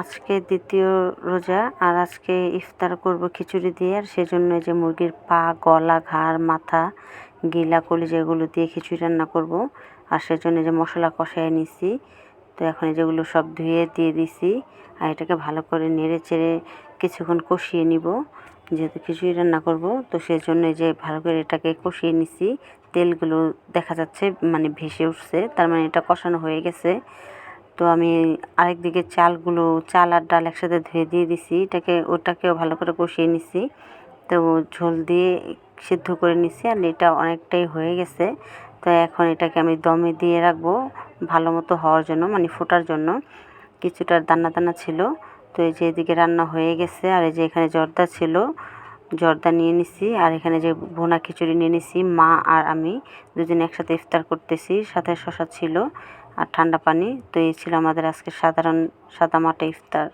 আজকে দ্বিতীয় রোজা, আর আজকে ইফতার করব খিচুড়ি দিয়ে। আর সেজন্য এই যে মুরগির পা, গলা, ঘাড়, মাথা, গিলা, কলিজা এগুলো দিয়ে খিচুড়ি রান্না করব। আর সেজন্য যে মশলা কষায় নিছি, তো এখন যেগুলো সব ধুয়ে দিয়ে দিছি। আর এটাকে ভালো করে নেড়ে চেড়ে কিছুক্ষণ কষিয়ে নিব, যেহেতু খিচুড়ি রান্না করব। তো সেজন্য যে ভালো করে এটাকে কষিয়ে নিছি। তেলগুলো দেখা যাচ্ছে মানে ভেসে উঠছে, তার মানে এটা কষানো হয়ে গেছে। তো আমি আরেকদিকে চাল আর ডাল একসাথে ধুয়ে দিয়ে দিছি, ওটাকেও ভালো করে কষিয়ে নিছি। তো ঝোল দিয়ে সিদ্ধ করে নিছি, আর এটা অনেকটাই হয়ে গেছে। তো এখন এটাকে আমি দমে দিয়ে রাখবো ভালো মতো হওয়ার জন্য, মানে ফোটার জন্য। কিছুটা দানা দানা ছিল। তো এই যে এদিকে রান্না হয়ে গেছে। আর এই যে এখানে জর্দা ছিল, জর্দা নিয়ে নিছি। আর এখানে যে ভুনা খিচুড়ি নিয়ে নিছি, মা আর আমি দুজনে একসাথে ইফতার করতেছি। সাথে শসা ছিল আর ঠান্ডা পানি। তো এই ছিল আমাদের আজকে সাধারণ সাদামাটা ইফতার।